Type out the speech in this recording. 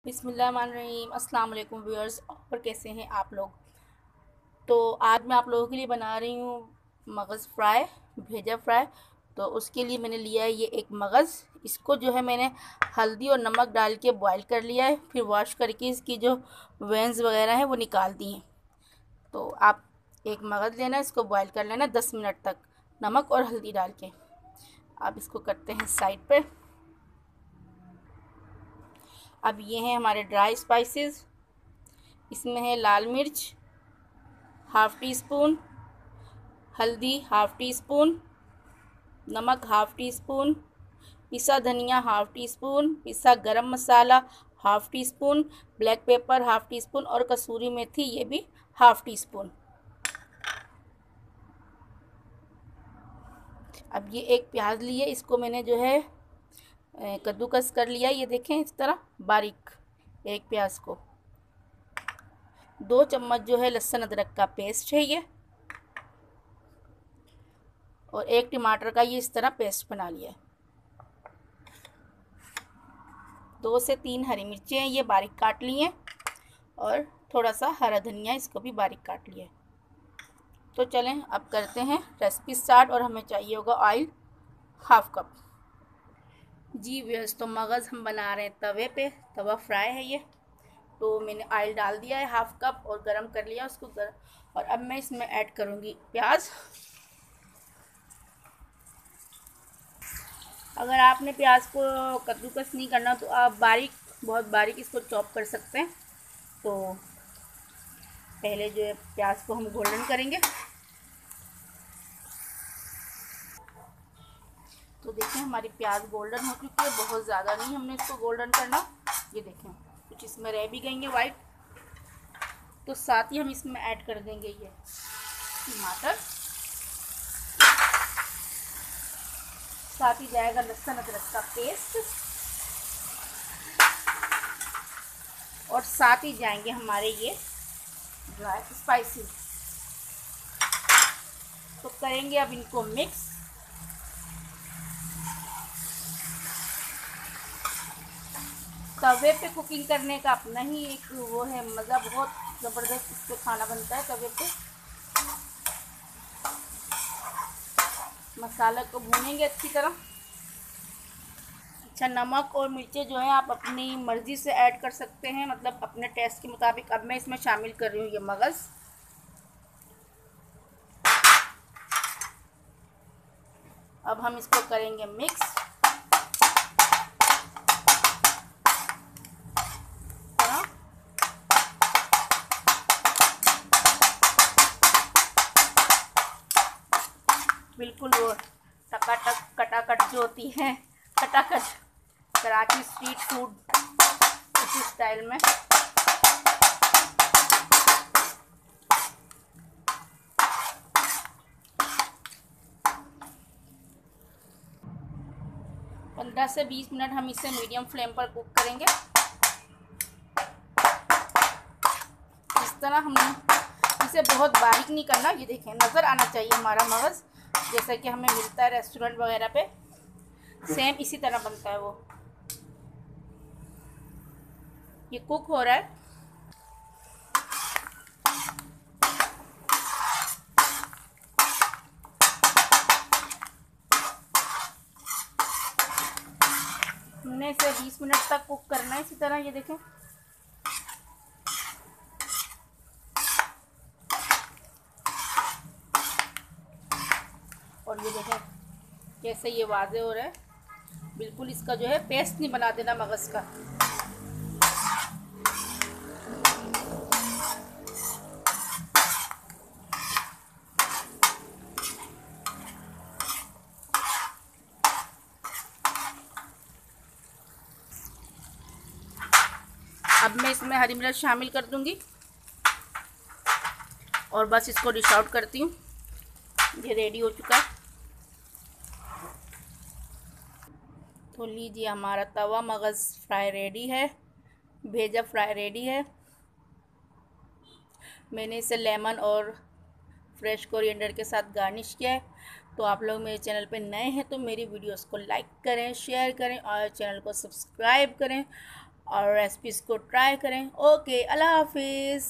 बिस्मिल्लाहिर्रहमानिर्रहीम। अस्सलाम वालेकुम व्यूअर्स, और कैसे हैं आप लोग। तो आज मैं आप लोगों के लिए बना रही हूँ मगज़ फ्राई, भेजा फ्राई। तो उसके लिए मैंने लिया है ये एक मगज़। इसको जो है मैंने हल्दी और नमक डाल के बॉईल कर लिया है, फिर वॉश करके इसकी जो वेंस वगैरह हैं वो निकाल दी हैं। तो आप एक मगज़ लेना, इसको बॉईल कर लेना 10 मिनट तक नमक और हल्दी डाल के। आप इसको करते हैं साइड पे। अब ये हैं हमारे ड्राई स्पाइसेस। इसमें है लाल मिर्च हाफ़ टी स्पून, हल्दी हाफ़ टी स्पून, नमक हाफ़ टी स्पून, पिसा धनिया हाफ़ टी स्पून, पिसा गरम मसाला half teaspoon, black pepper half teaspoon और कसूरी मेथी ये भी हाफ़ टी स्पून। अब ये एक प्याज लिए, इसको मैंने जो है कद्दूकस कर लिया। ये देखें इस तरह बारीक एक प्याज को। 2 चम्मच जो है लहसुन अदरक का पेस्ट है ये, और एक टमाटर का ये इस तरह पेस्ट बना लिया है। 2 से 3 हरी मिर्चें हैं, ये बारीक काट ली हैं, और थोड़ा सा हरा धनिया, इसको भी बारीक काट लिया है। तो चलें अब करते हैं रेसिपी स्टार्ट। और हमें चाहिए होगा ऑयल हाफ़ कप। जी व्यूअर्स, तो मगज़ हम बना रहे हैं तवे पे, तवा फ्राई है ये। तो मैंने ऑयल डाल दिया है हाफ़ कप और गरम कर लिया उसको और अब मैं इसमें ऐड करूँगी प्याज। अगर आपने प्याज को कद्दूकस नहीं करना तो आप बहुत बारीक इसको चॉप कर सकते हैं। तो पहले जो है प्याज को हम गोल्डन करेंगे। तो देखें हमारी प्याज गोल्डन हो चुकी है, बहुत ज़्यादा नहीं हमने इसको गोल्डन करना। ये देखें कुछ इसमें रह भी गई है वाइट। तो साथ ही हम इसमें ऐड कर देंगे ये टमाटर, साथ ही जाएगा लहसुन अदरक का पेस्ट, और साथ ही जाएंगे हमारे ये ड्राई स्पाइसेस। तो करेंगे अब इनको मिक्स। तवे पे कुकिंग करने का अपना ही एक वो है मज़ा, बहुत ज़बरदस्त इस पर खाना बनता है तवे पे। मसाला को भूनेंगे अच्छी तरह। अच्छा, नमक और मिर्चें जो है आप अपनी मर्ज़ी से ऐड कर सकते हैं, मतलब अपने टेस्ट के मुताबिक। अब मैं इसमें शामिल कर रही हूँ ये मगज़। अब हम इसको करेंगे मिक्स। 'बिल्कुल वो टकाटक कटाकट जो होती है, कटाकट कराची स्ट्रीट फूड, उसी स्टाइल में। पंद्रह से 20 मिनट हम इसे मीडियम फ्लेम पर कुक करेंगे। इस तरह हमने इसे बहुत बारीक नहीं करना। ये देखें नज़र आना चाहिए हमारा मगज़, जैसा कि हमें मिलता है रेस्टोरेंट वगैरह पे, सेम इसी तरह बनता है वो। ये कुक हो रहा है। हमने इसे 20 मिनट तक कुक करना है इसी तरह। ये देखें और ये देखें कैसे ये वाज़े हो रहा है। बिल्कुल इसका जो है पेस्ट नहीं बना देना मगज़ का। अब मैं इसमें हरी मिर्च शामिल कर दूंगी और बस इसको डिश आउट करती हूँ। ये रेडी हो चुका है। तो लीजिए हमारा तवा मगज़ फ्राई रेडी है, भेजा फ्राई रेडी है। मैंने इसे लेमन और फ्रेश कोरिएंडर के साथ गार्निश किया है। तो आप लोग मेरे चैनल पे नए हैं तो मेरी वीडियोस को लाइक करें, शेयर करें और चैनल को सब्सक्राइब करें। और रेसिपीज़ को ट्राई करें। ओके, अल्लाह हाफिज़।